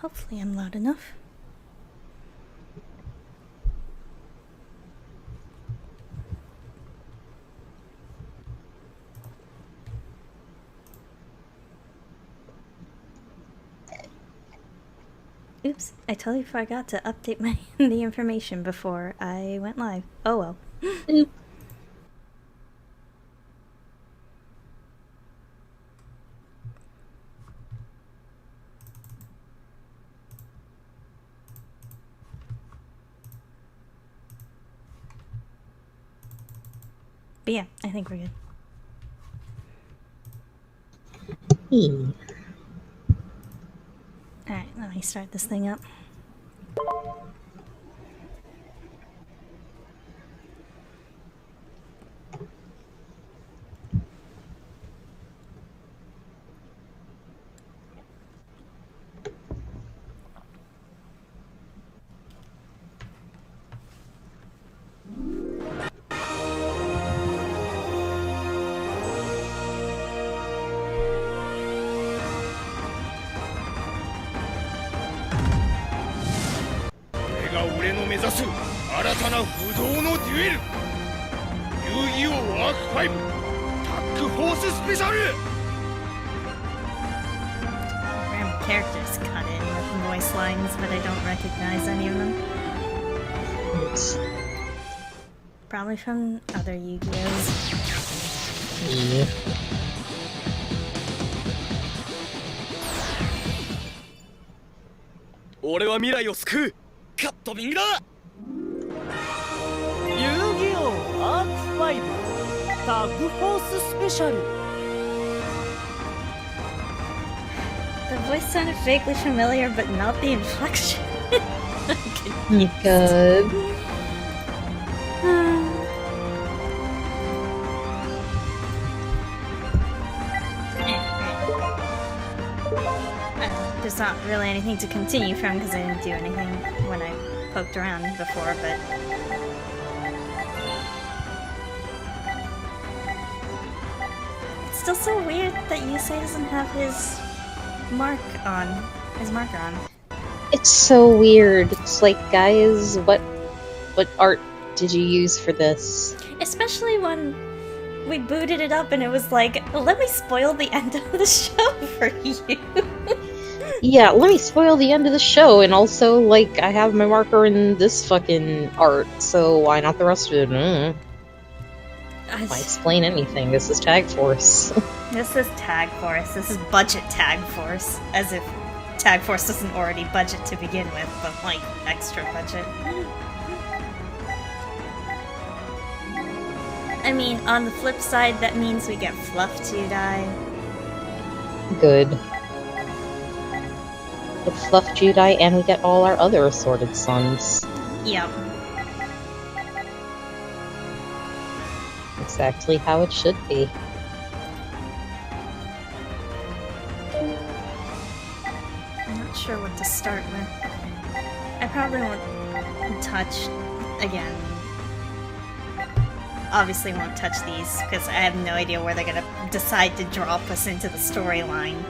Hopefully I'm loud enough. Oops, I totally forgot to update the information before I went live. Oh well. Oop. But yeah, I think we're good. Alright, let me start this thing up. Random characters cut in with voice lines, but I don't recognize any of them. Oops. Probably from other Yu-Gi-Ohs. Yeah. Yu-Gi-Oh! Arc 5 タッグフォーススペシャル The voice sounded vaguely familiar, but not the inflection. Good. There's not really anything to continue from because I didn't do anything when I poked around before, but... It's still so weird that Yusei doesn't have his marker on. It's so weird. It's like, guys, what art did you use for this? Especially when we booted it up and it was like, let me spoil the end of the show for you. Yeah, let me spoil the end of the show, and also, like, I have my marker in this fucking art, so why not the rest of it? Why explain anything? This is Tag Force. This is Tag Force. This is budget Tag Force. As if Tag Force doesn't already budget to begin with, but like extra budget. I mean, on the flip side, that means we get Fluff Judai. Good. It's Fluff Judai, and we get all our other assorted sons. Yep. Exactly how it should be. I'm not sure what to start with. I probably won't touch again. Obviously won't touch these because I have no idea where they're gonna decide to drop us into the storyline.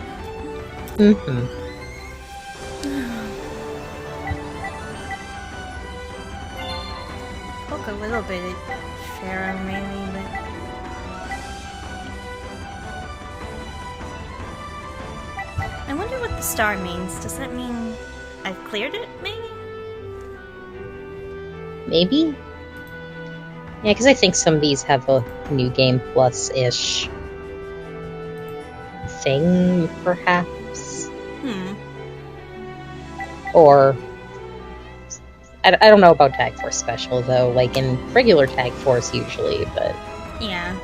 Poke a little bit at Pharaoh maybe, but... I wonder what the star means. Does that mean I've cleared it, maybe? Maybe? Yeah, because I think some of these have a New Game Plus-ish thing, perhaps? Or... I don't know about Tag Force Special, though. Like, in regular Tag Force, usually, but... Yeah.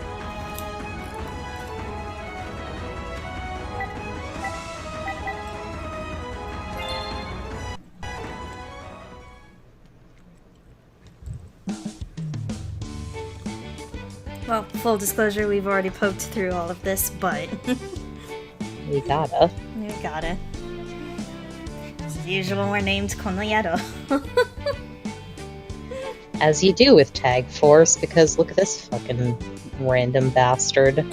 Well, full disclosure, we've already poked through all of this, but... we gotta. We gotta. As usual, we're named Konoyaro. As you do with Tag Force, because look at this fucking random bastard.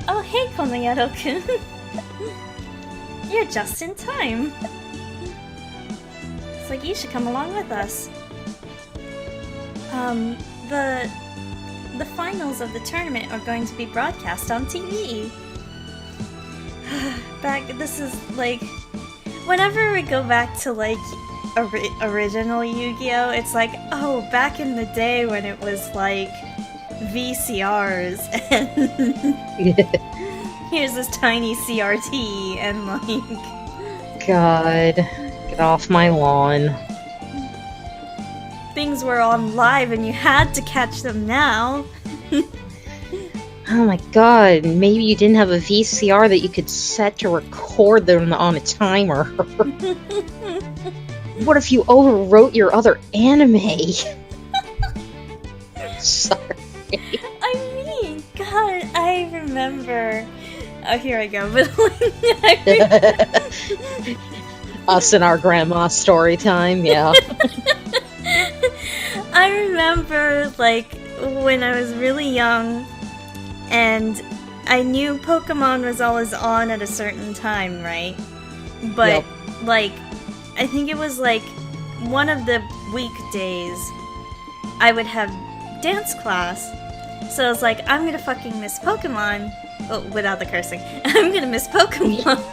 Oh, hey, Konoyaro-kun! You're just in time. It's like you should come along with us. The finals of the tournament are going to be broadcast on TV. This is like, whenever we go back to like original Yu-Gi-Oh, it's like, oh, back in the day when it was like VCRs and here's this tiny CRT and like, God, get off my lawn. things were on live and you had to catch them now. Oh my god, maybe you didn't have a VCR that you could set to record them on a timer. What if you overwrote your other anime? Sorry. I mean, God, I remember. Oh, here I go. But Us and our grandma story time, yeah. I remember, like, when I was really young, and I knew Pokemon was always on at a certain time, right? But, Yep. like, I think it was, like, one of the weekdays, I would have dance class. So I was like, I'm gonna fucking miss Pokemon. Oh, without the cursing. I'm gonna miss Pokemon.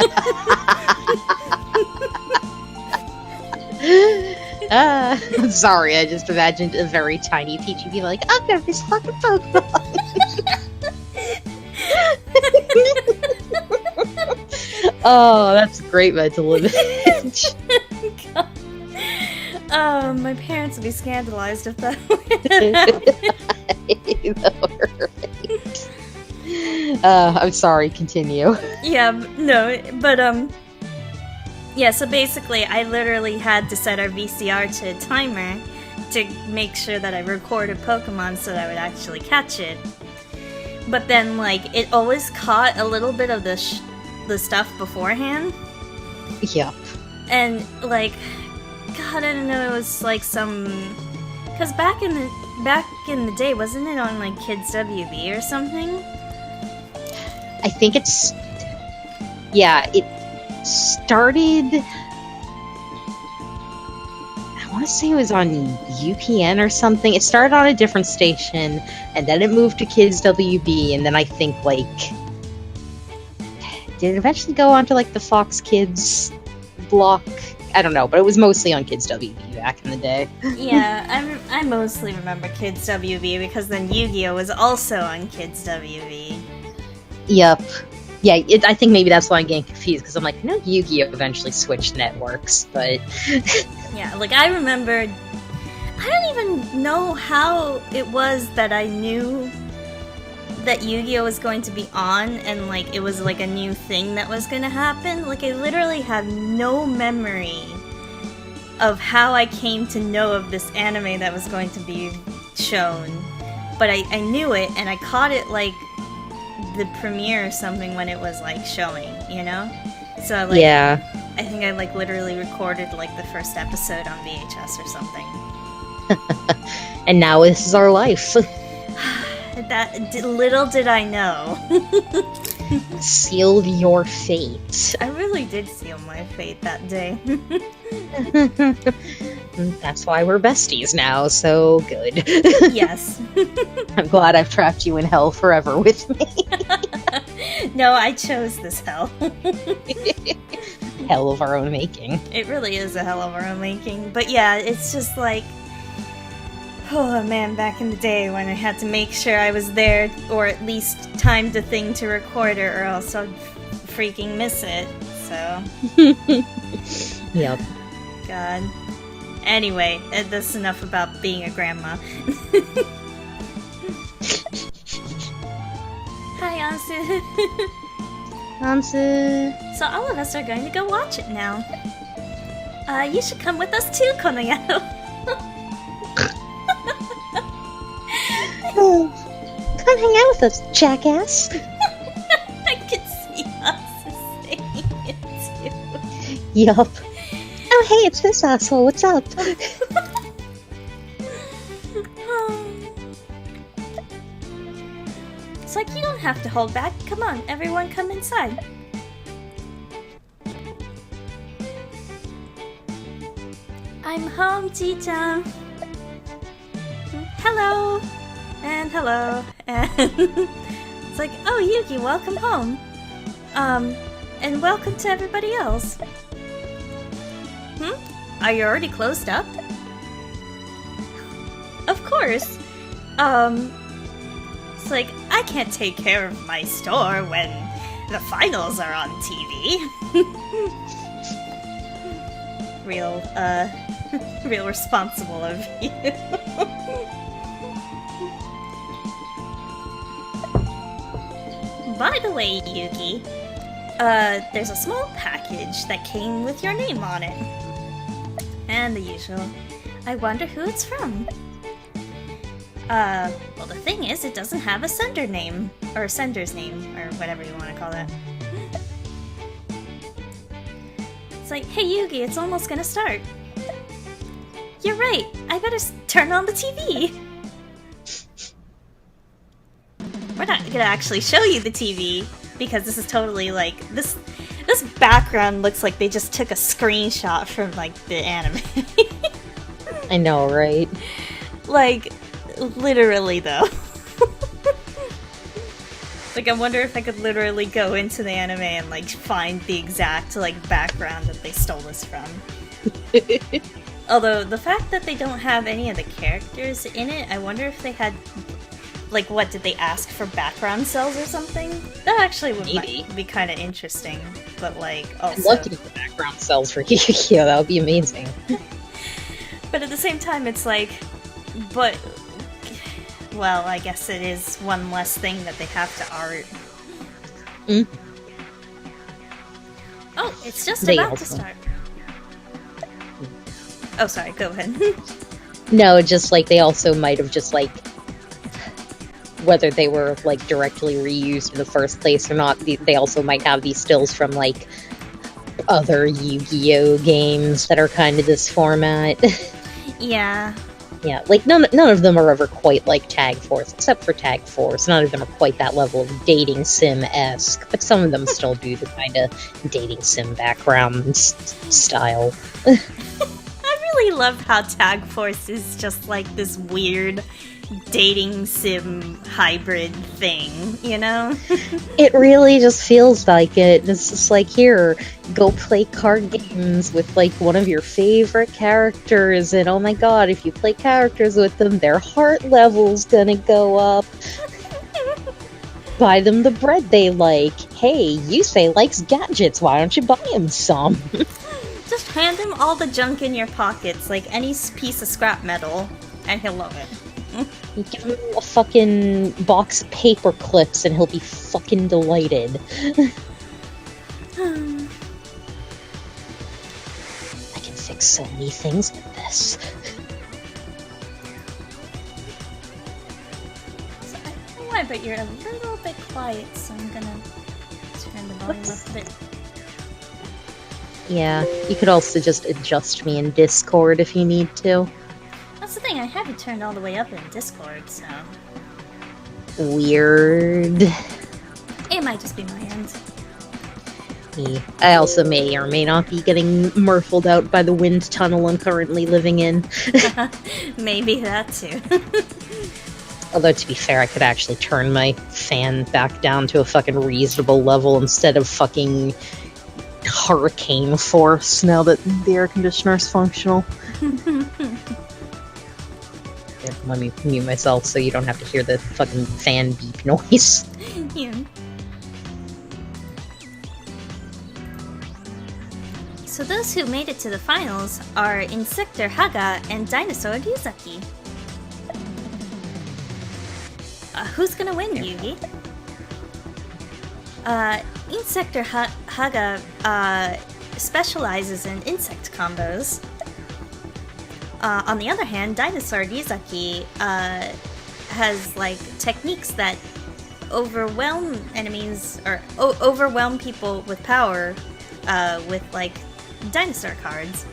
I'm sorry, I just imagined a very tiny Peachy be like, I'm gonna miss fucking Pokemon. Oh, that's a great mental image. Oh, my parents would be scandalized if that were to happen. I'm sorry, continue. Yeah, no, but yeah, so basically I literally had to set our VCR to a timer to make sure that I recorded Pokemon so that I would actually catch it. But then, like, it always caught a little bit of the stuff beforehand. Yep. And, like, God, I don't know, it was like some... Because back in the day, wasn't it on, like, Kids WB or something? I think it's... Yeah, it started... I want to say it was on UPN or something. It started on a different station, and then it moved to Kids WB, and then I think, like... Did it eventually go on to, like, the Fox Kids block? I don't know, but it was mostly on Kids WB back in the day. Yeah, I mostly remember Kids WB because then Yu-Gi-Oh! Was also on Kids WB. Yep. Yeah, I think maybe that's why I'm getting confused, because I'm like, I know Yu-Gi-Oh! Eventually switched networks, but... Yeah, like, I remembered... I don't even know how it was that I knew that Yu-Gi-Oh! Was going to be on, and, like, it was, like, a new thing that was gonna happen. Like, I literally have no memory of how I came to know of this anime that was going to be shown. But I knew it, and I caught it, like, the premiere or something when it was, like, showing, you know? So, like, yeah. I think I, like, literally recorded, like, the first episode on VHS or something. And now this is our life. Little did I know. Sealed your fate. I really did seal my fate that day. That's why we're besties now, so good. Yes. I'm glad I've trapped you in hell forever with me. No, I chose this hell. Hell of our own making. It really is a hell of our own making. But yeah, it's just like... Oh man, back in the day when I had to make sure I was there, or at least timed a thing to record it, or else I'd freaking miss it, so... Yep. God. Anyway, that's enough about being a grandma. Hi, Ansu. Ansu. So all of us are going to go watch it now. You should come with us too, Konoyato. Oh, come hang out with us, jackass. I could see Ansu saying it too. Yup. Oh, hey, it's this asshole. What's up? It's like you don't have to hold back. Come on, everyone come inside. I'm home, Ji-chan. Hello. And hello. And it's like, oh, Yugi, welcome home. And welcome to everybody else. Are you already closed up? Of course. It's like, I can't take care of my store when the finals are on TV. Real responsible of you. By the way, Yugi, there's a small package that came with your name on it. And the usual. I wonder who it's from. Well, the thing is, it doesn't have a sender name. Or sender's name, or whatever you want to call that. It's like, hey Yugi, it's almost gonna start. You're right, I better turn on the TV. We're not gonna actually show you the TV, because this is totally like, this background looks like they just took a screenshot from, like, the anime. I know, right? Like, literally, though. Like, I wonder if I could literally go into the anime and, like, find the exact, like, background that they stole this from. Although, the fact that they don't have any of the characters in it, I wonder if they had... Like, what, did they ask for background cells or something? That actually would be kind of interesting, but, like, also... I'd love to get the background cells for Yu-Gi-Oh! That would be amazing. But at the same time, it's like... But... Well, I guess it is one less thing that they have to art. Oh, it's just about to start. Oh, sorry, go ahead. No, just, like, they also might have just, like... Whether they were, like, directly reused in the first place or not, they also might have these stills from, like, other Yu-Gi-Oh! Games that are kind of this format. Yeah. Yeah, like, none of them are ever quite like Tag Force, except for Tag Force. None of them are quite that level of dating sim-esque, but some of them still do the kind of dating sim background style. I really love how Tag Force is just like this weird dating sim hybrid thing, you know? It really just feels like it. It's just like, here, go play card games with, like, one of your favorite characters, and oh my god, if you play characters with them, their heart level's gonna go up. Buy them the bread they like. Hey, Yusei likes gadgets, why don't you buy him some? Just hand him all the junk in your pockets, like any piece of scrap metal, and he'll love it. You give him a fucking box of paper clips and he'll be fucking delighted. I can fix so many things with this. So, I don't know why, but you're a little bit quiet, so I'm gonna turn the volume up a bit. Yeah, you could also just adjust me in Discord if you need to. That's the thing, I have it turned all the way up in Discord, so... Weird. It might just be my end. I also may or may not be getting murfled out by the wind tunnel I'm currently living in. Maybe that too. Although, to be fair, I could actually turn my fan back down to a fucking reasonable level instead of fucking hurricane force now that the air conditioner's functional. Here, let me mute myself so you don't have to hear the fucking fan beep noise. Yeah. So those who made it to the finals are Insector Haga and Dinosaur Ryuzaki. Who's gonna win, Yugi? Insector Haga specializes in insect combos. On the other hand, Dinosaur Ryuzaki has like techniques that overwhelm enemies or overwhelm people with power with like dinosaur cards.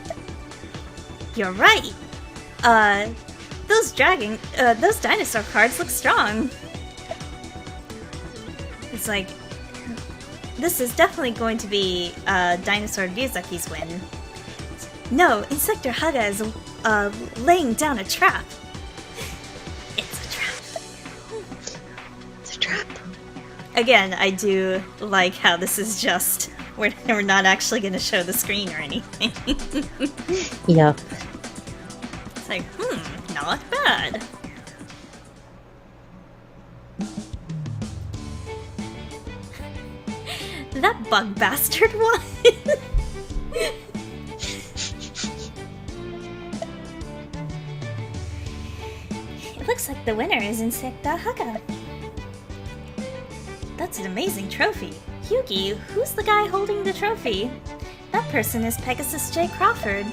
You're right. Those dinosaur cards look strong. It's like this is definitely going to be Dinosaur Ryuzaki's win. No, Insector Haga is laying down a trap. It's a trap. It's a trap. Again, I do like how this is just... We're not actually going to show the screen or anything. Yeah. It's like, not bad. That bug bastard one. It looks like the winner is Insector Haga. That's an amazing trophy. Yugi, who's the guy holding the trophy? That person is Pegasus J. Crawford.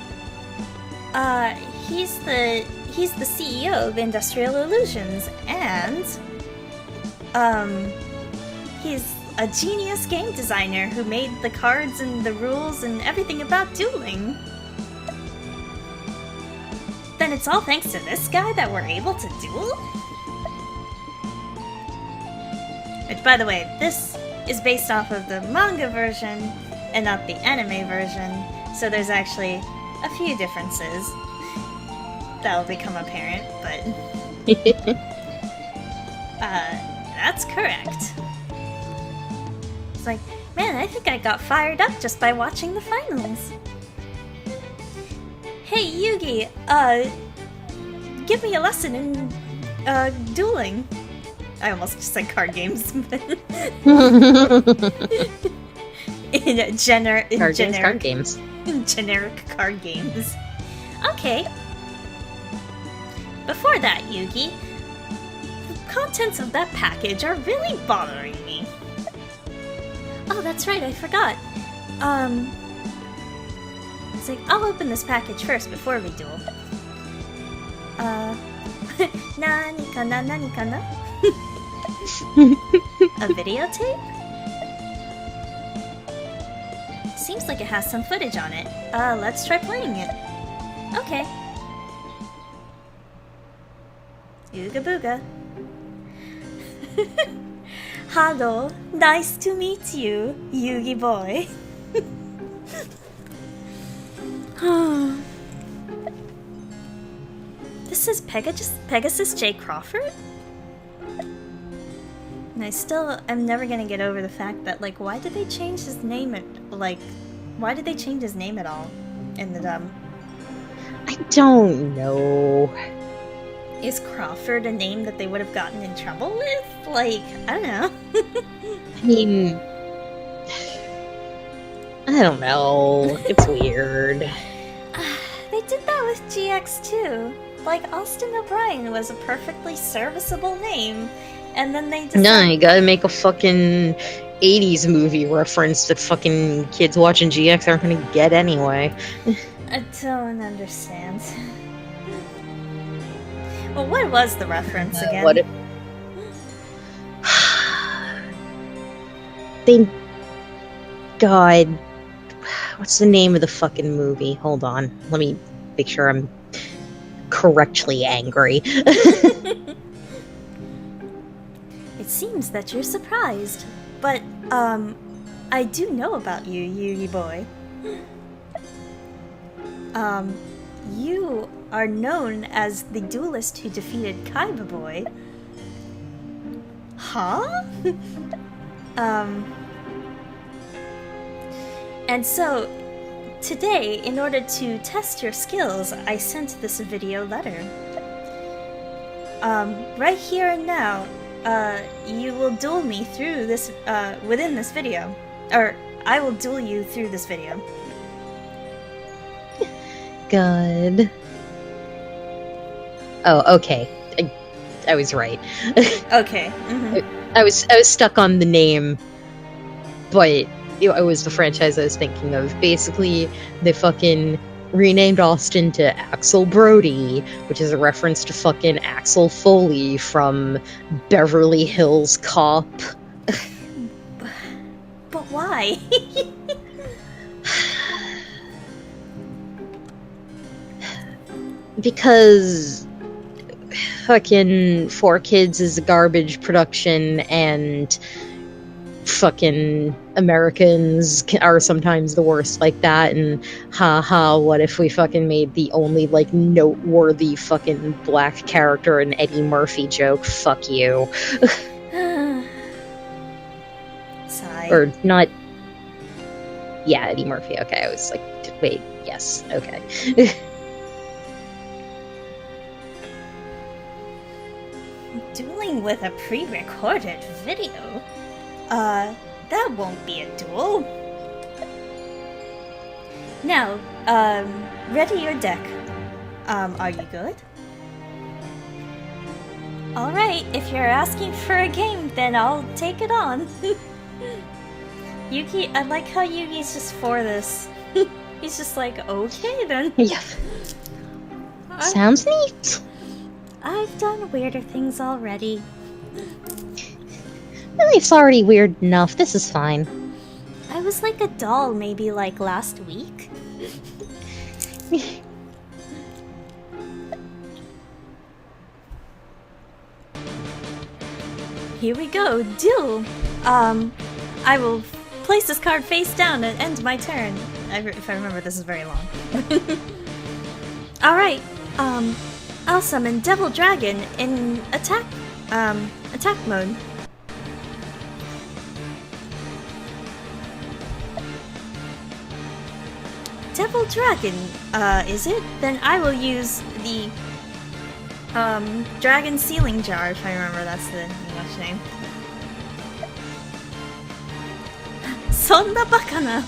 He's the CEO of Industrial Illusions, and he's a genius game designer who made the cards and the rules and everything about dueling. Then it's all thanks to this guy that we're able to duel? Which, by the way, this is based off of the manga version and not the anime version, so there's actually a few differences that will become apparent, but that's correct. It's like, man, I think I got fired up just by watching the finals. Hey, Yugi, give me a lesson in, dueling. I almost just said card games. in generic card games. Generic card games. Okay. Before that, Yugi, the contents of that package are really bothering me. Oh, that's right, I forgot. It's like, I'll open this package first before we duel. Nani kana, nani kana? A videotape? Seems like it has some footage on it. Let's try playing it. Okay. Ooga booga. Hello, nice to meet you, Yugi boy. This is Pegasus J. Crawford? And I'm never gonna get over the fact that, like, why did they change his name why did they change his name at all in the dub? I don't know. Is Crawford a name that they would have gotten in trouble with? Like, I don't know. I mean, I don't know. It's weird. They did that with GX too. Like, Austin O'Brien was a perfectly serviceable name, and then they decided... No, you gotta make a fucking 80s movie reference that fucking kids watching GX aren't gonna get anyway. I don't understand. Well, what was the reference again? God, what's the name of the fucking movie? Hold on, let me make sure I'm correctly angry. It seems that you're surprised, but I do know about you, Yugi boy. You are known as the duelist who defeated Kaiba boy. Huh? And so, today, in order to test your skills, I sent this video letter. Right here and now, you will duel me through this, within this video. Or, I will duel you through this video. Good. Oh, okay. I was right. Okay. Mm-hmm. I was stuck on the name, but it was the franchise I was thinking of. Basically, they fucking renamed Austin to Axel Brody, which is a reference to fucking Axel Foley from Beverly Hills Cop. But why? Because fucking 4Kids is a garbage production, and fucking Americans are sometimes the worst like that, and haha, what if we fucking made the only, like, noteworthy fucking black character an Eddie Murphy joke? Fuck you. Sigh. Or not. Yeah, Eddie Murphy. Okay, I was like, wait, yes, okay. Dueling with a pre-recorded video? That won't be a duel. Now, ready your deck. Are you good? Alright, if you're asking for a game, then I'll take it on. Yugi, I like how Yugi's just for this. He's just like, okay then. Yeah. Sounds neat. I've done weirder things already. It's already weird enough. This is fine. I was like a doll maybe like last week. Here we go, duel! I will place this card face down and end my turn. If I remember, this is very long. Alright, I'll summon Devil Dragon in attack mode. Devil Dragon, is it? Then I will use the Dragon Sealing Jar, if I remember that's the English name. Sonna bakana!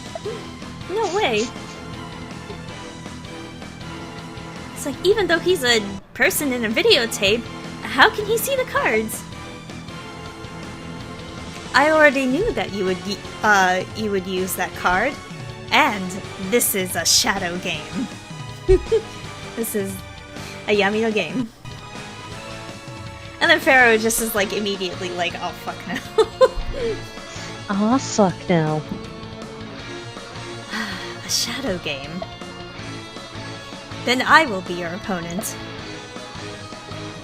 No way! It's like, even though he's a person in a videotape, how can he see the cards? I already knew that you would use that card, and this is a shadow game. This is a Yamino game. And then Pharaoh just is like immediately like, oh fuck no. Aw, fuck no. A shadow game. Then I will be your opponent.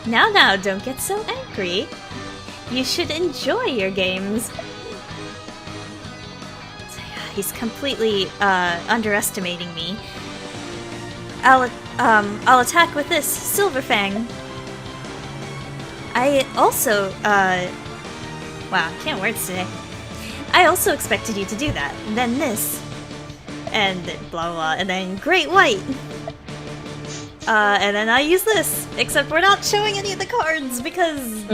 Now, don't get so angry. You should enjoy your games. He's completely underestimating me. I'll attack with this Silver Fang. I also wow, can't words today. I also expected you to do that. And then this, and blah blah, and then Great White. And then I use this. Except we're not showing any of the cards because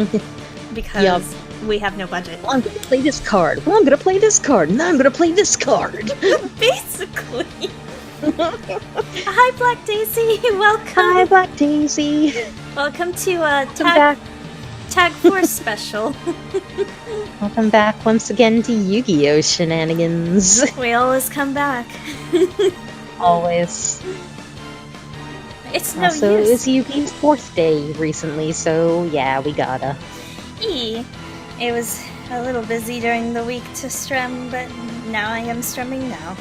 Yep. we have no budget. Well, I'm gonna play this card. Well, I'm gonna play this card. And then I'm gonna play this card. Basically. Hi, Black Daisy. Welcome. Hi, Black Daisy. Welcome to back. Tag Force special. Welcome back once again to Yu-Gi-Oh! Shenanigans. We always come back. Always. It's no Also, use. it was Yugi's 4th day recently, so yeah, we gotta. It was a little busy during the week to strum, but now I am strumming now.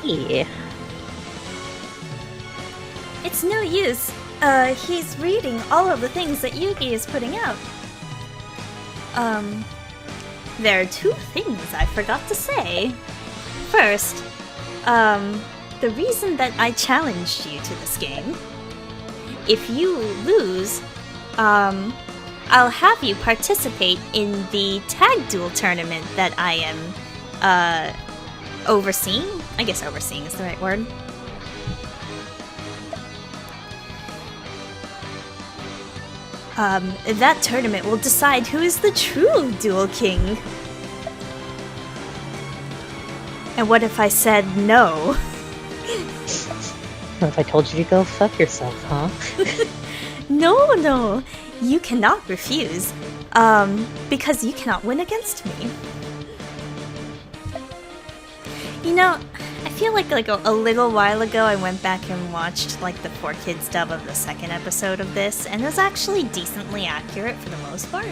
Yeah. It's no use. He's reading all of the things that Yugi is putting out. There are 2 things I forgot to say. First, the reason that I challenged you to this game, if you lose, I'll have you participate in the tag duel tournament that I am, overseeing? I guess overseeing is the right word. That tournament will decide who is the true Duel King. And what if I said no? What if I told you to go fuck yourself, huh? No, you cannot refuse, because you cannot win against me. You know, I feel like a little while ago I went back and watched like the 4Kids dub of the 2nd episode of this, and it was actually decently accurate for the most part.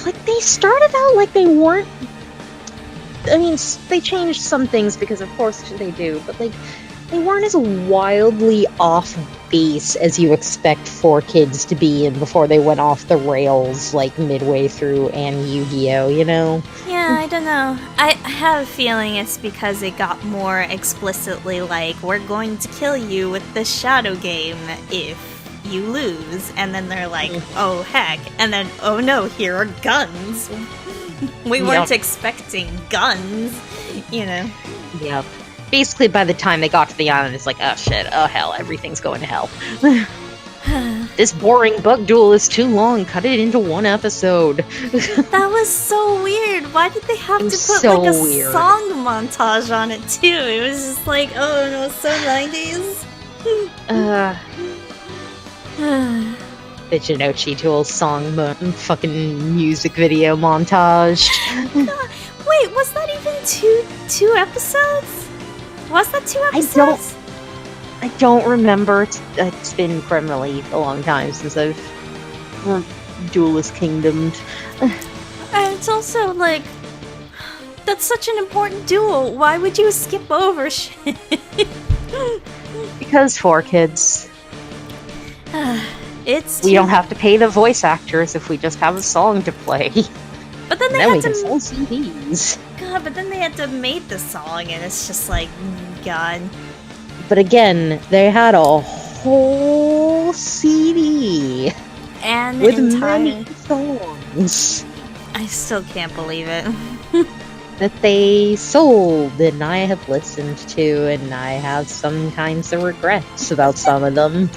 Like, they started out like they weren't... I mean, they changed some things because of course they do, but like, they weren't as wildly off base as you expect 4Kids to be in before they went off the rails, like, midway through and Yu-Gi-Oh, you know? Yeah, I don't know. I have a feeling it's because it got more explicitly like, we're going to kill you with the shadow game if you lose. And then they're like, oh heck. And then, oh no, here are guns. We weren't expecting guns, you know? Yep. Basically, by the time they got to the island, it's like, oh shit, oh hell, everything's going to hell. This boring bug duel is too long. Cut it into one episode. That was so weird. Why did they have to put so like a weird. song montage on it too? It was just like, oh no, so 90s. The Jinochi Duel song fucking music video montage. Wait, was that even two episodes? Was that 2 episodes? I don't remember. It's been criminally a long time since I've Duelist Kingdomed. And it's also like, that's such an important duel. Why would you skip over shit? Because 4Kids. It's We don't have to pay the voice actors if we just have a song to play. But then they Then we had can to. sell CDs. God, but then they had to make the song, and it's just like, God. But again, they had a whole CD And with entire. many songs I still can't believe it. that they sold, and I have listened to, and I have some kinds of regrets about some of them.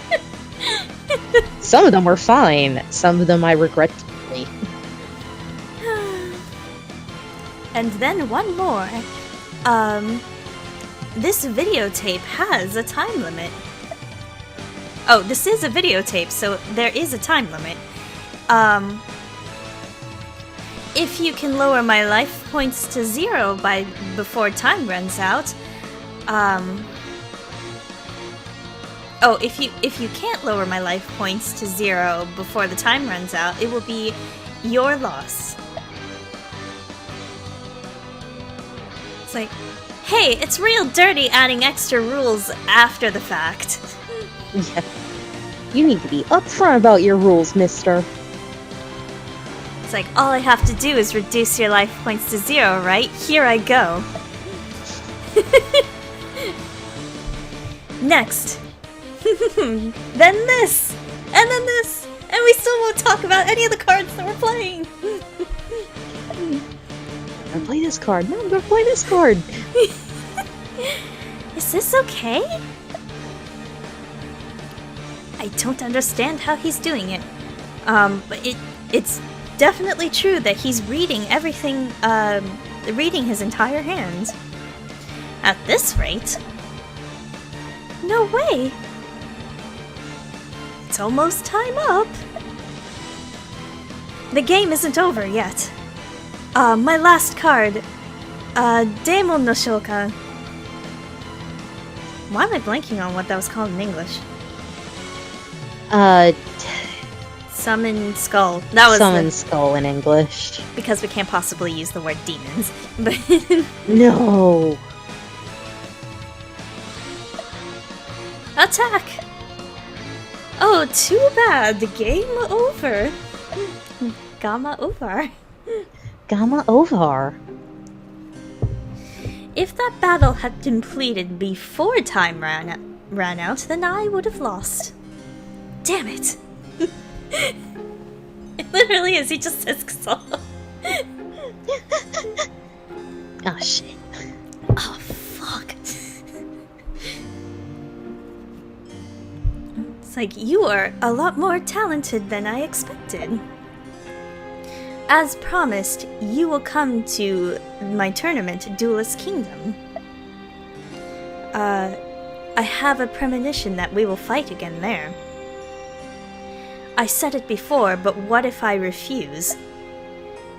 Some of them were fine. Some of them I regret deeply. And then one more. This videotape has a time limit. Oh, this is a videotape, so there is a time limit. If you can lower my life points to 0 before time runs out, oh, if you can't lower my life points to 0 before the time runs out, it will be your loss. It's like, hey, it's real dirty adding extra rules after the fact. Yeah. You need to be upfront about your rules, mister. It's like, all I have to do is reduce your life points to 0, right? Here I go. Next. Then this! And then this! And we still won't talk about any of the cards that we're playing! I'm gonna play this card. No, I'm gonna play this card. Is this okay? I don't understand how he's doing it. But it's definitely true that he's reading everything, reading his entire hand. At this rate. No way! It's almost time up. The game isn't over yet. My last card. Daemon no Shoka. Why am I blanking on what that was called in English? Summon Skull. That was Summon Skull in English. because we can't possibly use the word demons. But No. attack! Oh, too bad. The game over. Gamma over. Gamma Ovar. If that battle had completed before time ran out, then I would have lost. Damn it! It literally is. He just says Xol. Oh shit. Oh fuck! It's like you are a lot more talented than I expected. As promised, you will come to my tournament, Duelist Kingdom. I have a premonition that we will fight again there. I said it before, but what if I refuse?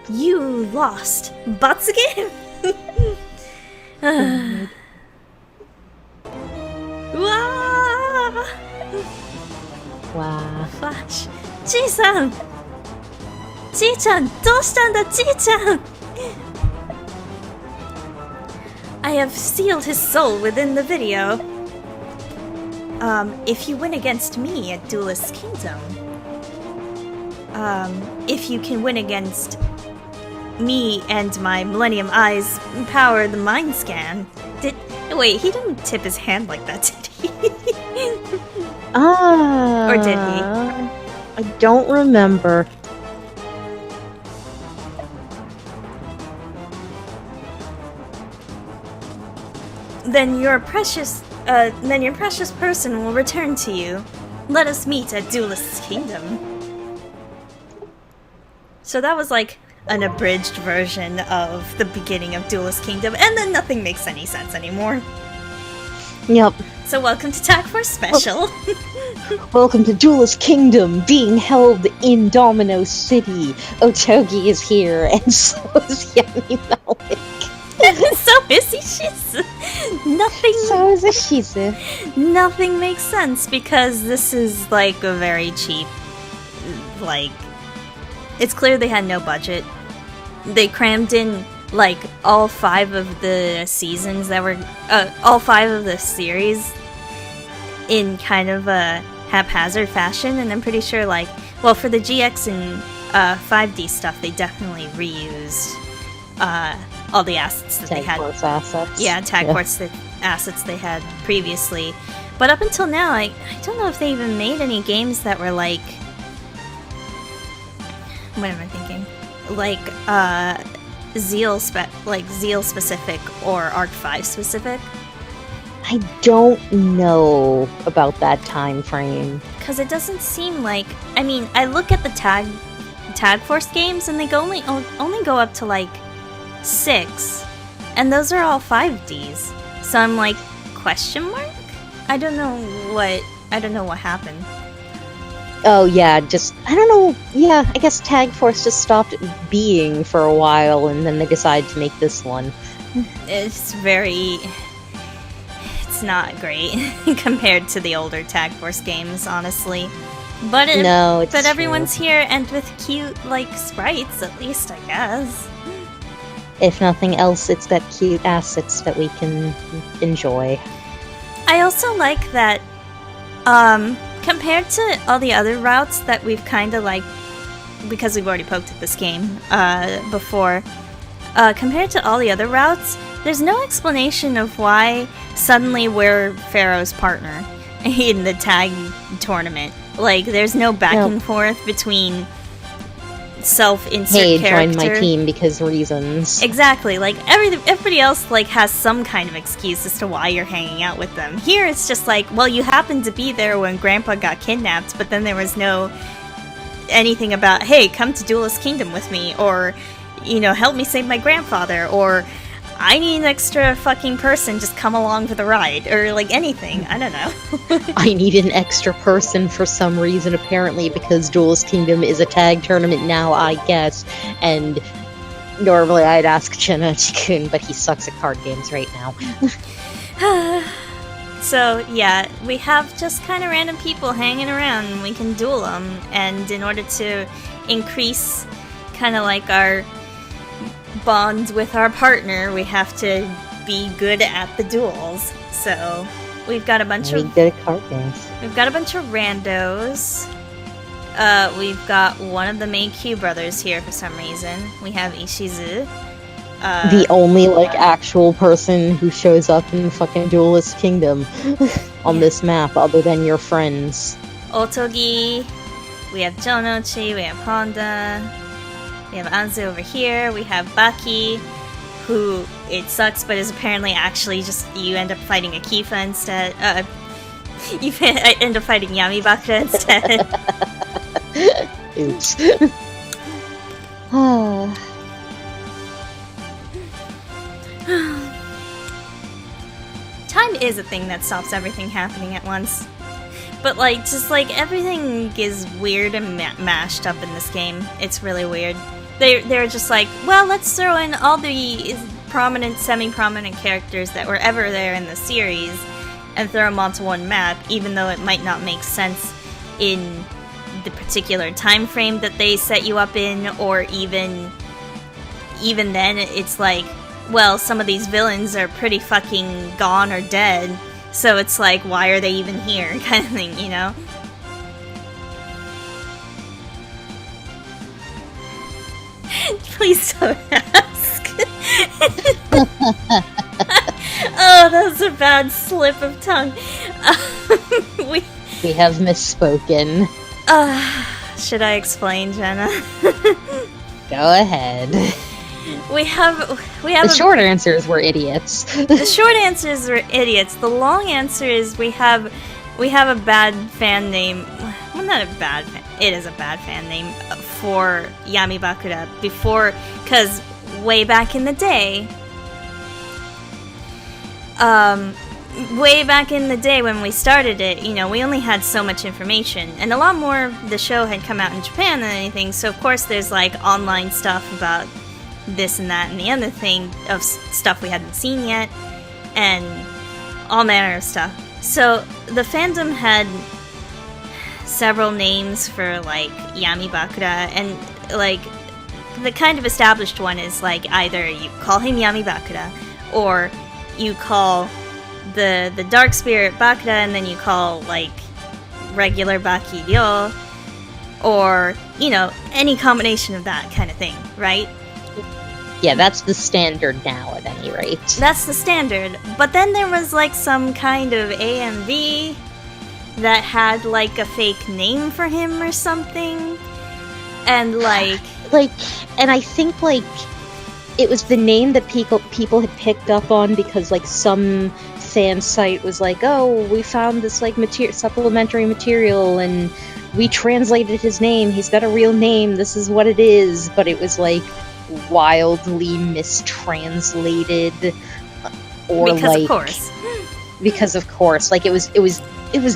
You lost. Batsugen? Wah! Wow. Flash. Ji-san! Ji-chan! どうしたんだ, Ji-chan! I have sealed his soul within the video. if you win against me at Duelist Kingdom, if you can win against me and my Millennium Eyes power the mind scan. Wait, he didn't tip his hand like that, did he? Or did he? I don't remember. Then your precious person will return to you. Let us meet at Duelist Kingdom. So that was like an abridged version of the beginning of Duelist Kingdom, and then nothing makes any sense anymore. Yep. So welcome to Tag Force Special. Welcome to Duelist Kingdom, being held in Domino City. Otogi is here, and so is Yami Malik. So is Ishizu. So is Ishizu. Nothing makes sense, because this is like a very cheap, like, it's clear they had no budget. They crammed in like all 5 of the seasons that were all 5 of the series in kind of a haphazard fashion, and I'm pretty sure, like, well, for the GX and 5D stuff, they definitely reused all the assets that they had. Tag Force assets. Yeah, Tag Force the assets they had previously. But up until now, I don't know if they even made any games that were like, what am I thinking? Like Zeal specific or Arc 5 specific. I don't know about that time frame. Because it doesn't seem like, I mean, I look at the Tag Force games and they only go up to like 6, and those are all 5Ds. So I'm like, question mark? I don't know what happened. Oh yeah, I don't know, yeah, I guess Tag Force just stopped being for a while, and then they decided to make this one. It's not great compared to the older Tag Force games, honestly. But everyone's here, and with cute, like, sprites, at least, I guess. If nothing else, it's that cute assets that we can enjoy. I also like that, compared to all the other routes that we've kind of like, because we've already poked at this game before, compared to all the other routes, there's no explanation of why suddenly we're Pharaoh's partner in the tag tournament. Like, there's no back and forth between self-insert character. Join my team because reasons. Exactly. Like, everybody else, like, has some kind of excuse as to why you're hanging out with them. Here, it's just like, well, you happened to be there when Grandpa got kidnapped, but then there was no anything about, hey, come to Duelist Kingdom with me, or, you know, help me save my grandfather, or I need an extra fucking person, just come along for the ride, or, like, anything. I don't know. I need an extra person for some reason, apparently, because Duelist Kingdom is a tag tournament now, I guess, and normally I'd ask Chena-kun, but he sucks at card games right now. So, yeah, we have just kind of random people hanging around, and we can duel them, and in order to increase kind of like our bond with our partner, we have to be good at the duels. So we've got a bunch of good at card games. We've got a bunch of randos. We've got one of the Meikyu brothers here for some reason. We have Ishizu. The only, like, actual person who shows up in fucking Duelist Kingdom on this map, other than your friends. Otogi. We have Jonochi. We have Honda. We have Anzu over here. We have Baki, who, it sucks, but is apparently actually just, you end up fighting Akifa instead. You end up fighting Yami Bakura instead. Oops. Time is a thing that stops everything happening at once. But, like, just, like, everything is weird and mashed up in this game. It's really weird. They're just like, well, let's throw in all the prominent, semi-prominent characters that were ever there in the series and throw them onto one map, even though it might not make sense in the particular time frame that they set you up in, or even then, it's like, well, some of these villains are pretty fucking gone or dead, So it's like, why are they even here, kind of thing, you know? Please don't ask. Oh, that was a bad slip of tongue. We have misspoken. Should I explain, Jenna? Go ahead. We have The short answers were idiots. The short answers were idiots. The long answer is we have a bad fan name. Well, not a bad fan. It is a bad fan name for Yami Bakura before, because way back in the day, when we started it, you know, we only had so much information, and a lot more of the show had come out in Japan than anything, so of course there's like online stuff about this and that and the other thing of stuff we hadn't seen yet, and all manner of stuff. So the fandom had several names for like Yami Bakura, and like the kind of established one is like either you call him Yami Bakura, or you call the dark spirit Bakura, and then you call like regular Baki Ryo, or you know, any combination of that kind of thing, right? Yeah, that's the standard now, at any rate. That's the standard. But then there was like some kind of AMV that had like a fake name for him or something. And like... and I think like it was the name that people had picked up on because like some fan site was like, oh, we found this like supplementary material and we translated his name. He's got a real name. This is what it is. But it was like wildly mistranslated, or because of course like it was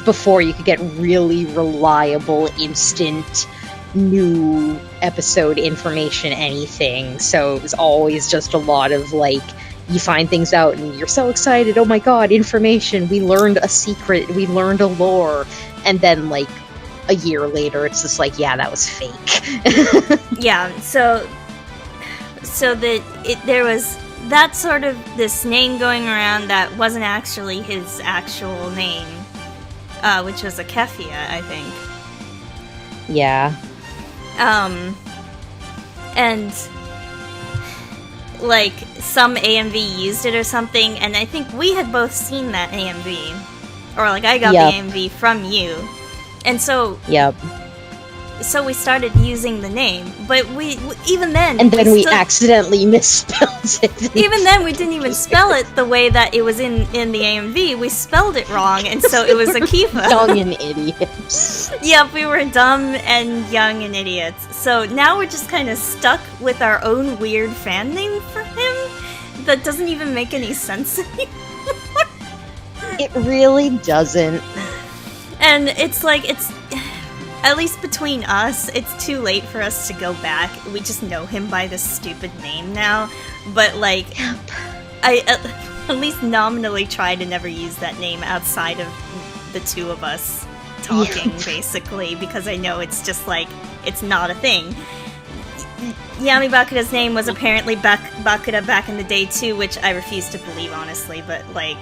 before you could get really reliable instant new episode information, anything, so it was always just a lot of like, you find things out and you're so excited, oh my god, information, we learned a secret, we learned a lore, and then like a year later it's just like, yeah, that was fake. Yeah, so there was that sort of this name going around that wasn't actually his actual name, which was Akefia, I think. Yeah. And like some AMV used it or something, and I think we had both seen that AMV, or like I got the AMV from you, and so so we started using the name, but we even then... And then we accidentally misspelled it. Even then, we didn't even spell it the way that it was in the AMV. We spelled it wrong, and so it was Akifa. Young and idiots. Yep, we were dumb and young and idiots. So now we're just kind of stuck with our own weird fan name for him that doesn't even make any sense anymore. It really doesn't. And it's like, at least between us, it's too late for us to go back. We just know him by this stupid name now. But, like, I at least nominally try to never use that name outside of the two of us talking, basically, because I know it's just, like, it's not a thing. Yami Bakura's name was apparently Bakura back in the day, too, which I refuse to believe, honestly, but, like...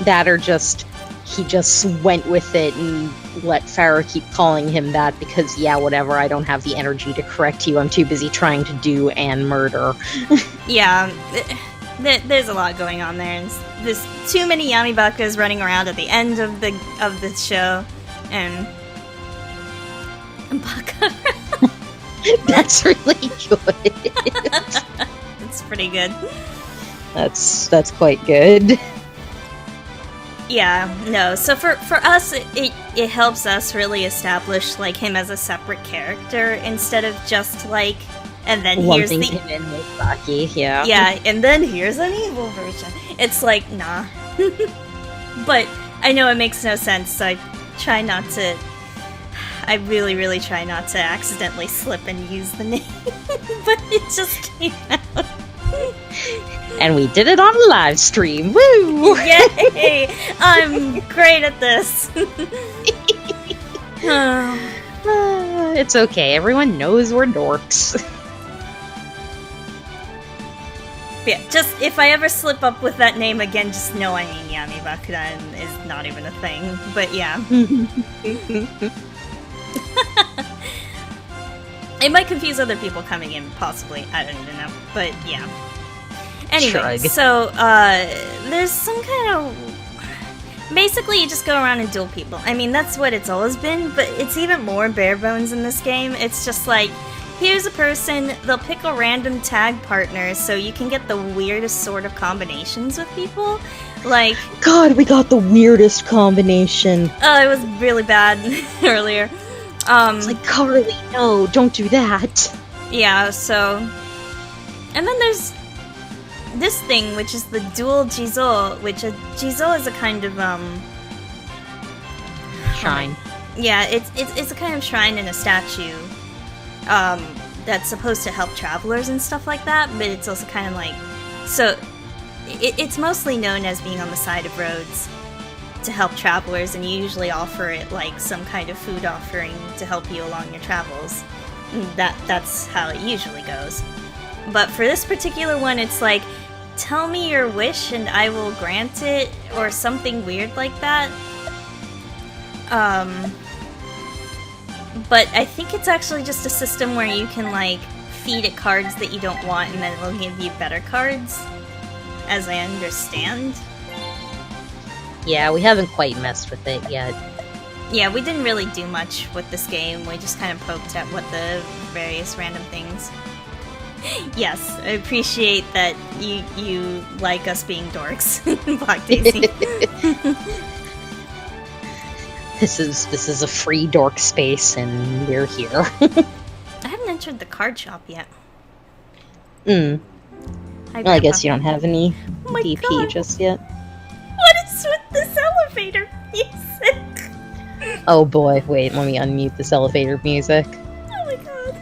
That or just... He just went with it and let Farah keep calling him that because, yeah, whatever, I don't have the energy to correct you. I'm too busy trying to do and murder. Yeah, there's a lot going on there. And there's too many Yami Bakuras running around at the end of the show. And Bakura. That's really good. That's pretty good. That's quite good. Yeah, no, so for us, it helps us really establish, like, him as a separate character, instead of just, like, and then here's him in with Baki, yeah. Yeah, and then here's an evil version. It's like, nah. But I know it makes no sense, so I try not to... I really, really try not to accidentally slip and use the name. But it just came out. And we did it on a live stream. Woo! Yay! I'm great at this. It's okay. Everyone knows we're dorks. Yeah, just if I ever slip up with that name again, just know I mean Yami Bakudan is not even a thing. But yeah. It might confuse other people coming in, possibly. I don't even know. But yeah. Anyway, Shrug. so there's some kind of... Basically, you just go around and duel people. I mean, that's what it's always been, but it's even more bare bones in this game. It's just like, here's a person, they'll pick a random tag partner, so you can get the weirdest sort of combinations with people. Like... God, we got the weirdest combination. Oh, it was really bad earlier. It's like, Carly, no, don't do that. Yeah, so... And then there's this thing, which is the dual Jizo, which a Jizo is a kind of, Shrine. Yeah, it's a kind of shrine and a statue, that's supposed to help travelers and stuff like that, but it's also kind of like... So, it's mostly known as being on the side of roads to help travelers, and you usually offer it like some kind of food offering to help you along your travels. That's how it usually goes. But for this particular one, it's like, tell me your wish and I will grant it, or something weird like that. But I think it's actually just a system where you can, like, feed it cards that you don't want and then it'll give you better cards, as I understand. Yeah, we haven't quite messed with it yet. Yeah, we didn't really do much with this game. We just kind of poked at what the various random things... Yes, I appreciate that you like us being dorks in Black Daisy. This is a free dork space, and we're here. I haven't entered the card shop yet. Well, I guess you don't have any Oh my DP God. just yet. What is with this elevator music? Oh boy, wait, let me unmute this elevator music. Oh my god.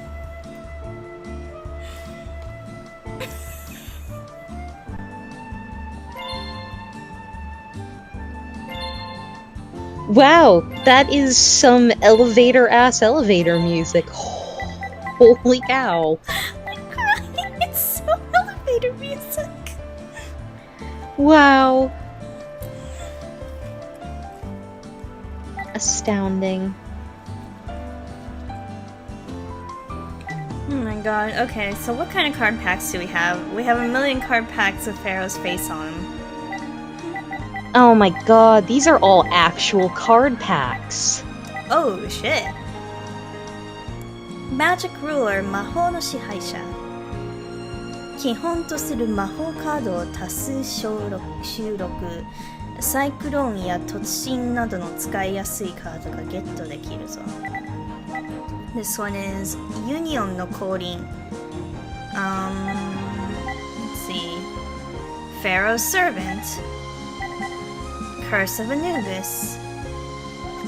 Wow, that is some elevator-ass elevator music. Holy cow. I'm crying. It's so elevator music. Wow. Astounding. Oh my god. Okay, so what kind of card packs do we have? We have a million card packs with Pharaoh's face on them. Oh my god, these are all actual card packs. Oh shit. Magic Ruler 魔法の支配者基本とする魔法カードを多数収録サイクロンや突進などの使いやすいカードがゲットできるぞ This one is Union の降臨 Let's see Pharaoh's Servant Curse of Anubis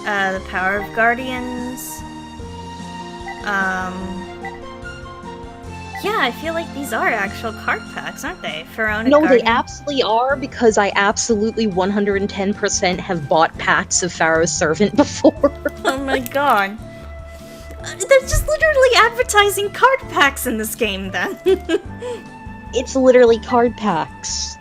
The Power of Guardians Yeah, I feel like these are actual card packs, aren't they? Pharaonic No, they Guardian. absolutely are, because I absolutely 110% have bought packs of Pharaoh's Servant before. Oh my god. They're just literally advertising card packs in this game, then. It's literally card packs.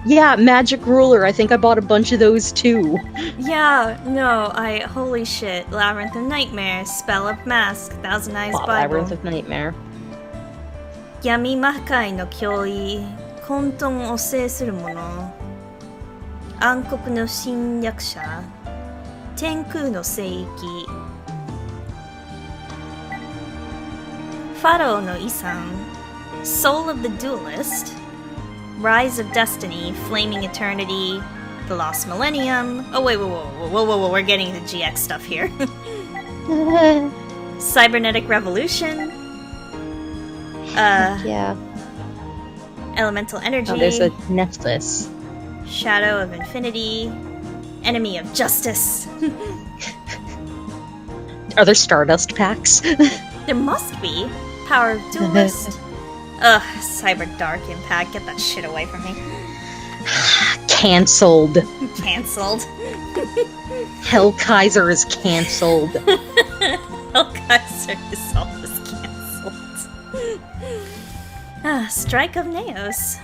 Yeah, Magic Ruler, I think I bought a bunch of those too. Yeah, no, holy shit. Labyrinth of Nightmare, Spell of Mask, Thousand Eyes Bible. Labyrinth of Nightmare. 闇魔界の脅威、混沌を制する者、暗黒の侵略者、天空の聖域、ファローの遺産、Soul of the Duelist, Rise of Destiny, Flaming Eternity, The Lost Millennium. Oh wait, whoa, we're getting the GX stuff here. Cybernetic Revolution. Yeah. Elemental Energy. Oh, there's a necklace. Shadow of Infinity. Enemy of Justice. Are there Stardust packs? There must be. Power of Duelist. Ugh, Cyber Dark Impact. Get that shit away from me. Cancelled. Cancelled. Hellkaiser is cancelled. Hellkaiser is always cancelled. Strike of Neos.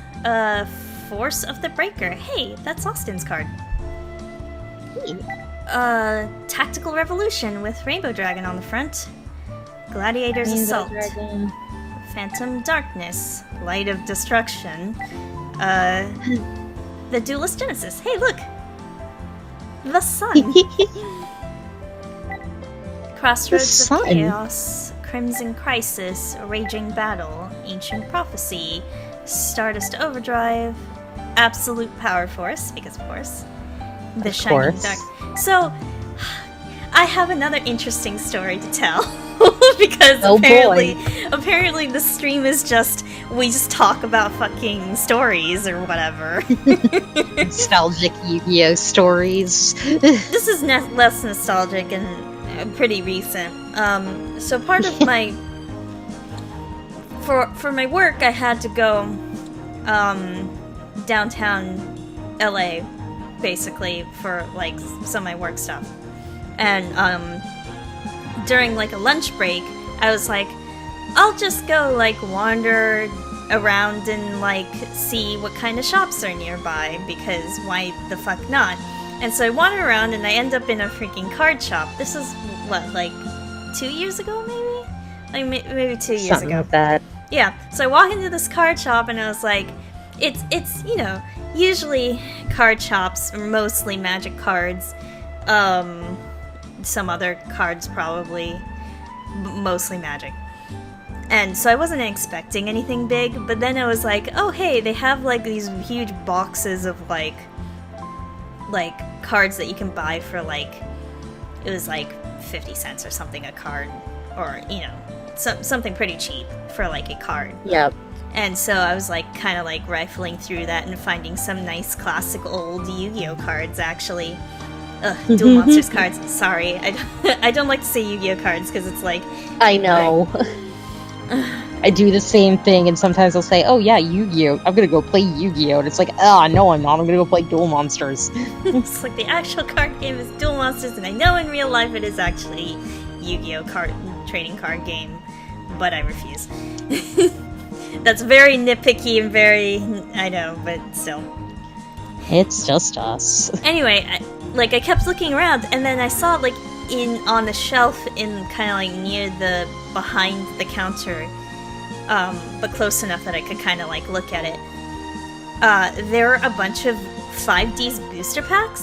Force of the Breaker. Hey, that's Austin's card. Tactical Revolution with Rainbow Dragon on the front. Gladiator's Assault. Dragon. Phantom Darkness. Light of Destruction. The Duelist Genesis. Hey, look! The Sun. Crossroads of Chaos. Crimson Crisis. Raging Battle. Ancient Prophecy. Stardust Overdrive. Absolute Power Force, because of course. The Shining Dark. So, I have another interesting story to tell. Because apparently the stream is we just talk about fucking stories or whatever. Nostalgic Yu-Gi-Oh! Stories. This is less nostalgic and pretty recent. So part of my... For my work, I had to go downtown LA, basically, for like some of my work stuff. And during like a lunch break, I was like, I'll just go like wander around and like see what kind of shops are nearby, because why the fuck not? And so I wander around and I end up in a freaking card shop. This is what, like 2 years ago, maybe? Like maybe 2 years Something ago. like that. Yeah, so I walk into this card shop and I was like, it's you know, usually card shops are mostly Magic cards, some other cards probably, mostly Magic. And so I wasn't expecting anything big, but then I was like, oh hey, they have like these huge boxes of like cards that you can buy for like, it was like 50 cents or something a card, or you know, something pretty cheap for like a card. Yep. And so I was like kind of like rifling through that and finding some nice classic old Yu-Gi-Oh cards actually. Ugh, Duel Monsters cards. Sorry, I don't like to say Yu-Gi-Oh cards because it's like... I know. I do the same thing, and sometimes I'll say, oh yeah, Yu-Gi-Oh! I'm gonna go play Yu-Gi-Oh! And it's like, oh, no I'm not, I'm gonna go play Duel Monsters. It's like the actual card game is Duel Monsters, and I know in real life it is actually Yu-Gi-Oh! Trading card game, but I refuse. That's very nitpicky and very... I know, but still. It's just us. Anyway, I kept looking around, and then I saw, like, on the shelf in kind of, like, near the... behind the counter, but close enough that I could kind of, like, look at it. There were a bunch of 5Ds booster packs.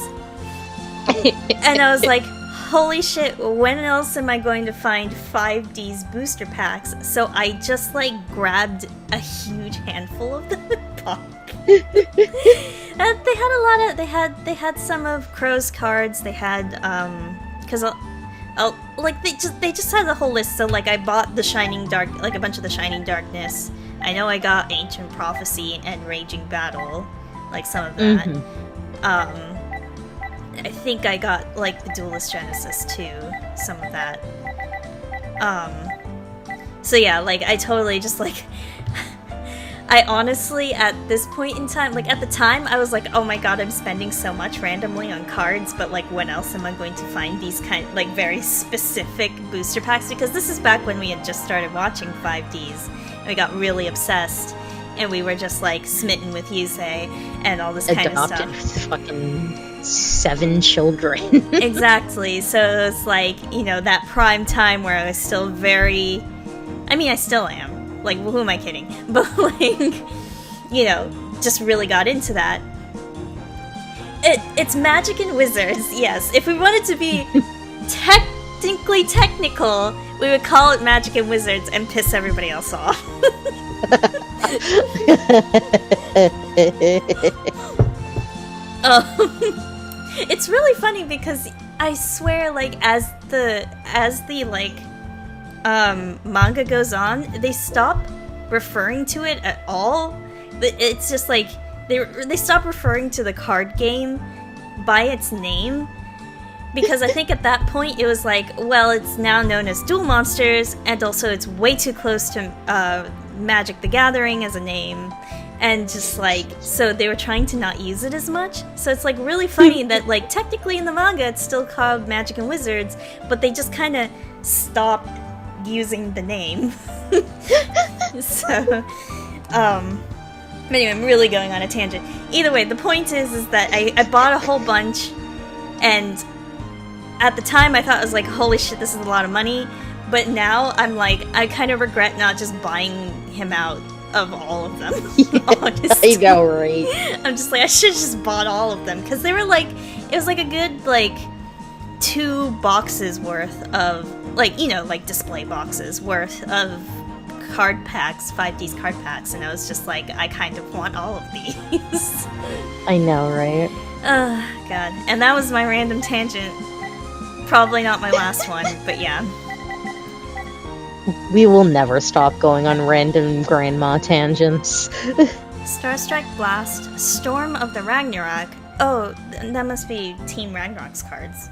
And I was like, holy shit, when else am I going to find 5D's booster packs? So I just, like, grabbed a huge handful of them and bought. And they had a lot of, they had some of Crow's cards, they had, because like, they just had the whole list, so, like, I bought the Shining Dark, like, a bunch of the Shining Darkness. I know I got Ancient Prophecy and Raging Battle, like, some of that. Mm-hmm. I think I got, like, the Duelist Genesis, too, some of that. So yeah, like, I totally just, like... I honestly, at this point in time, like, at the time, I was like, oh my god, I'm spending so much randomly on cards, but, like, when else am I going to find these like, very specific booster packs? Because this is back when we had just started watching 5Ds, and we got really obsessed, and we were just, like, smitten with Yusei, and all this kind of stuff. Adopted fucking 7 children. Exactly, so it's like, you know, that prime time where I was still very... I mean, I still am. Like, who am I kidding? But, like, you know, just really got into that. It's Magic and Wizards, yes. If we wanted to be technically technical, we would call it Magic and Wizards and piss everybody else off. It's really funny because I swear, like, as the like, manga goes on, they stop referring to it at all. It's just like they stop referring to the card game by its name, because I think at that point it was like, well, it's now known as Duel Monsters, and also it's way too close to Magic the Gathering as a name, and just like, so they were trying to not use it as much. So it's like really funny that, like, technically in the manga it's still called Magic and Wizards, but they just kind of stopped using the name. So But anyway, I'm really going on a tangent. Either way, the point is that I bought a whole bunch, and at the time I thought I was like, holy shit, this is a lot of money. But now I'm like, I kind of regret not just buying him out of all of them. I know, right? I'm just like, I should have just bought all of them, because they were like, it was like a good like 2 boxes worth of like, you know, like display boxes worth of card packs, 5D's card packs, and I was just like, I kind of want all of these. I know, right? Oh god. And that was my random tangent. Probably not my last one, but yeah. We will never stop going on random grandma tangents. Star Strike Blast, Storm of the Ragnarok. Oh, that must be Team Ragnarok's cards.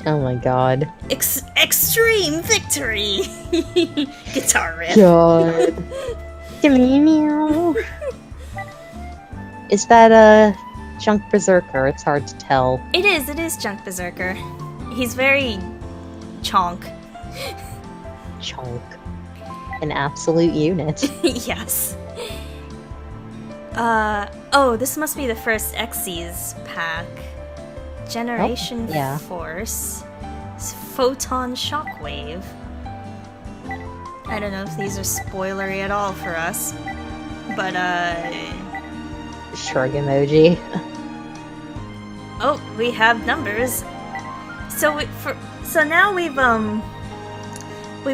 Oh my god. Extreme Victory! Guitar riff. God. Is that a Junk Berserker? It's hard to tell. It is Junk Berserker. He's very chonk. Chunk. An absolute unit. Yes. Oh, this must be the first Xyz pack. Generation Force. Photon Shockwave. I don't know if these are spoilery at all for us. But, Shrug emoji. Oh, we have numbers. So now we've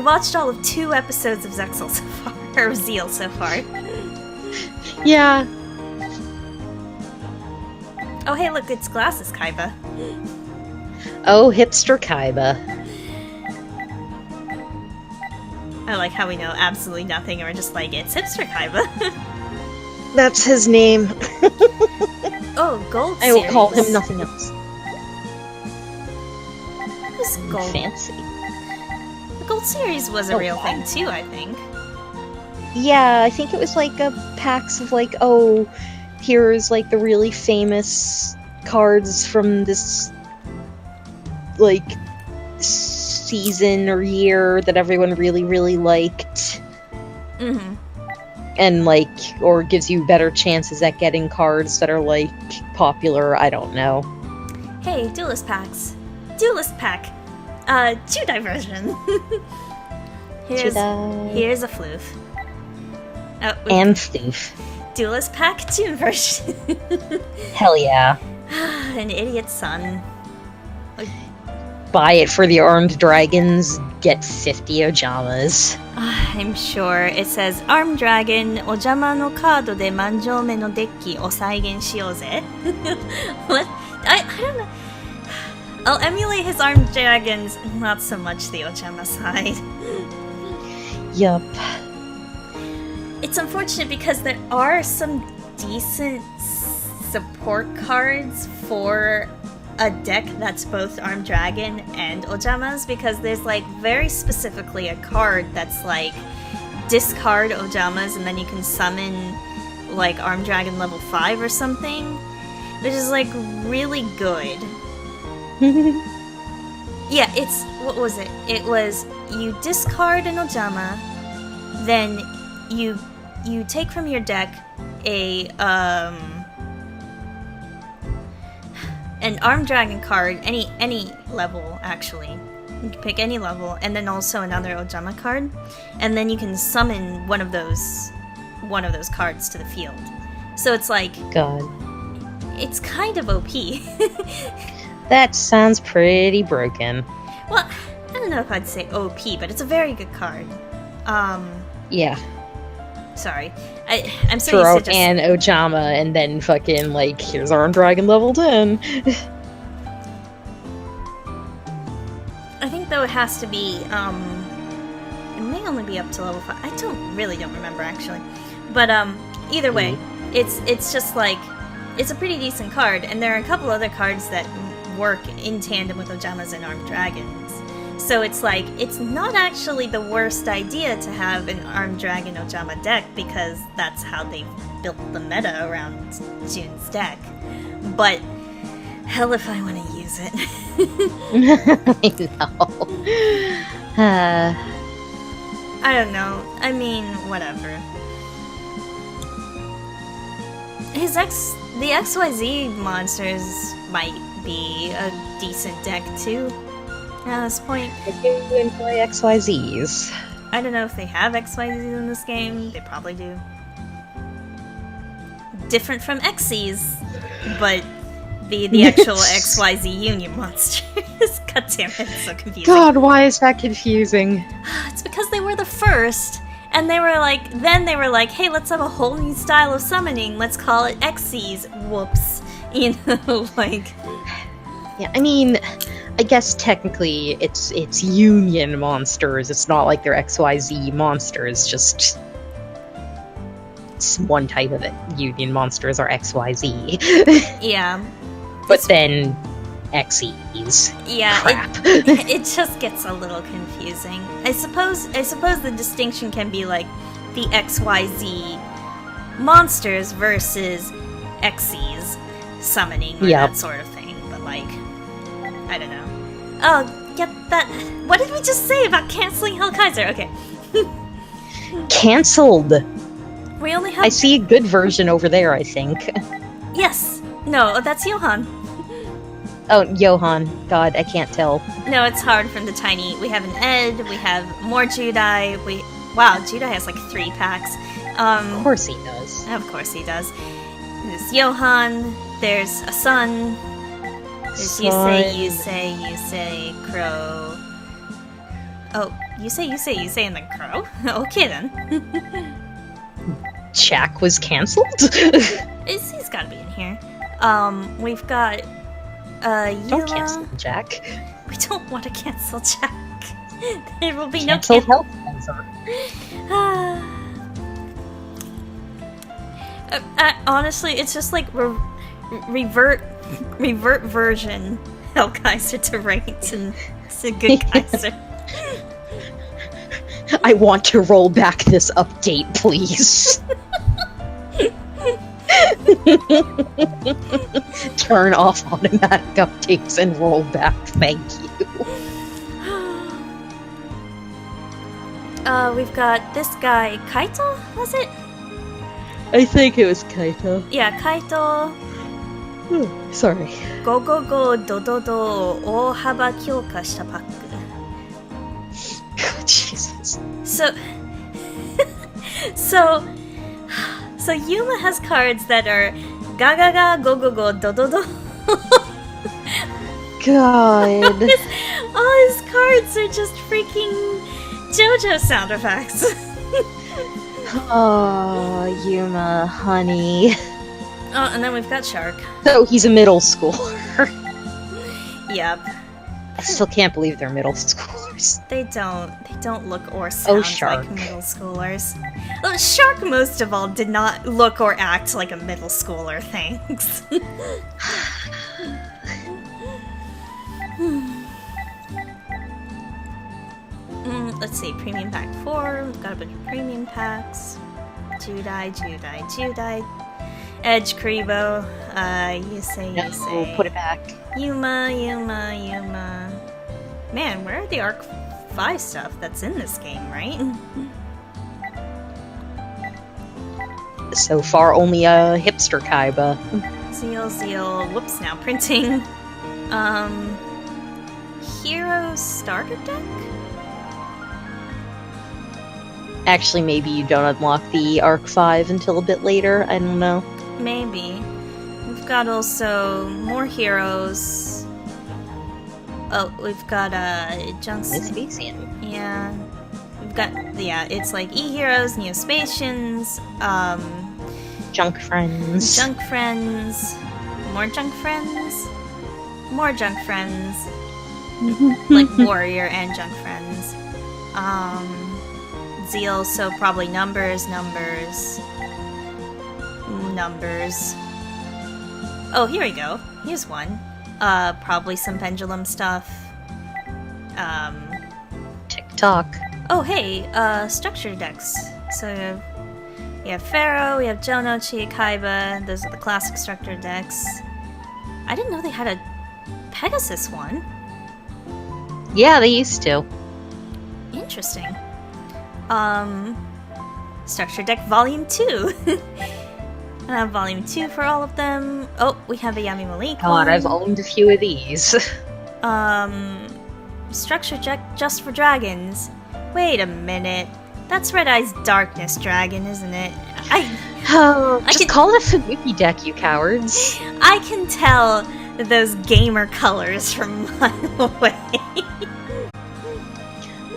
watched all of 2 episodes of Zexal so far, or Zeal so far. Yeah. Oh hey, look, it's Glasses Kaiba. Oh, hipster Kaiba. I like how we know absolutely nothing, and we're just like, it's hipster Kaiba. That's his name. Oh, Gold I Series. will call him nothing else. Who's Gold? Fancy. The Gold Series was a real thing too, I think. Yeah, I think it was like a packs of like, oh, here's like the really famous cards from this like season or year that everyone really, really liked. Mm-hmm. And like, or gives you better chances at getting cards that are like popular, I don't know. Hey, Duelist Packs. Duelist Pack. Judai version. Here's a floof. Oh, and Stoof. Duelist Pack 2 version. Hell yeah. An idiot son. Buy it for the Armed Dragons, get 50 Ojamas. I'm sure. It says, Armed Dragon, Ojama no kaado de manjoume no dekki o saigen shiyouze. What? I don't know. I'll emulate his Armed Dragons, not so much the Ojama side. Yup. It's unfortunate because there are some decent support cards for a deck that's both Armed Dragon and Ojamas, because there's like very specifically a card that's like discard Ojamas and then you can summon like Armed Dragon level 5 or something, which is like really good. Yeah, it's, what was it? It was you discard an Ojama, then you take from your deck an Armed Dragon card, any level actually. You can pick any level, and then also another Ojama card, and then you can summon one of those cards to the field. So it's like, God, it's kind of OP. that sounds pretty broken. Well, I don't know if I'd say OP, but it's a very good card. Yeah. Sorry. I'm so Throw used to just... an Ojama and then fucking, like, here's Armed Dragon level 10. I think, though, it has to be, it may only be up to level 5. I don't remember, actually. But, either way, it's just, like, it's a pretty decent card, and there are a couple other cards that work in tandem with Ojamas and Armed Dragons. So it's like, it's not actually the worst idea to have an Armed Dragon Ojama deck, because that's how they've built the meta around Jun's deck. But, hell if I want to use it. I know. I don't know. I mean, whatever. the XYZ monsters might be a decent deck too. At this point, I do enjoy XYZs. I don't know if they have XYZs in this game. They probably do. Different from Xyz, but the actual XYZ Union monsters. God damn it, it's so confusing. God, why is that confusing? It's because they were the first, and they were like, hey, let's have a whole new style of summoning. Let's call it Xyz. Whoops. You know, like. Yeah, I mean, I guess technically it's Union monsters. It's not like they're XYZ monsters, just it's one type of it. Union monsters are XYZ. Yeah. But then Xyz. Yeah, crap. it just gets a little confusing. I suppose the distinction can be like the XYZ monsters versus Xyz summoning or that sort of thing. But like, I don't know. Oh, get that. What did we just say about canceling Hellkaiser? Okay. Cancelled. We only have. I see a good version over there, I think. Yes. No, that's Johan. Oh, Johan. God, I can't tell. No, it's hard from the tiny. We have an Ed. We have more Judai. Wow, Judai has like 3 packs. Of course he does. Of course he does. There's Johan. There's a Sun. There's Yusei, Crow. Oh, Yusei, and then Crow? Okay then. Jack was cancelled? He's gotta be in here. We've got Yula. Don't cancel Jack. We don't want to cancel Jack. There will be cancel no honestly, it's just like revert version Hellkaiser to right and to good Kaiser. I want to roll back this update, please. Turn off automatic updates and roll back, thank you. We've got this guy, Kaito, was it? I think it was Kaito. Yeah, Kaito. Sorry. Go go go do do do o haba kyoka shita pack. Jesus. So Yuma has cards that are ga ga ga go go go do do do. God. All his cards are just freaking JoJo sound effects. Oh, Yuma, honey. Oh, and then we've got Shark. So he's a middle schooler. Yep. I still can't believe they're middle schoolers. They don't look or sound like middle schoolers. Well, Shark, most of all, did not look or act like a middle schooler, thanks. Let's see, Premium Pack 4, we've got a bunch of Premium Packs. Judai. Edge, Karibo, Yusei. Put it back. Yuma. Man, where are the Arc 5 stuff that's in this game, right? So far, only a hipster Kaiba. Zeal. Whoops, now printing. Hero starter deck? Actually, maybe you don't unlock the Arc 5 until a bit later. I don't know. Maybe. We've got also more heroes. Oh, we've got Vespasian. Yeah. We've got it's like E-Heroes, Neospatians, Junk Friends. More Junk Friends. Like Warrior and Junk Friends. Zeal, so probably numbers. Oh, here we go. Here's one. Probably some pendulum stuff. TikTok. Oh, hey, structure decks. So we have Pharaoh, we have Jonochi, Kaiba. Those are the classic structure decks. I didn't know they had a Pegasus one. Yeah, they used to. Interesting. Structure deck volume 2. And I have Volume 2 for all of them. Oh, we have a Yami Malik God, one. I've owned a few of these. Structure just for dragons. Wait a minute. That's Red Eye's Darkness Dragon, isn't it? Just call it a Fubuki deck, you cowards. I can tell those gamer colors from a mile away.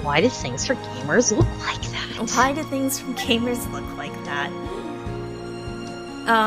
Why do things for gamers look like that? Why do things from gamers look like that?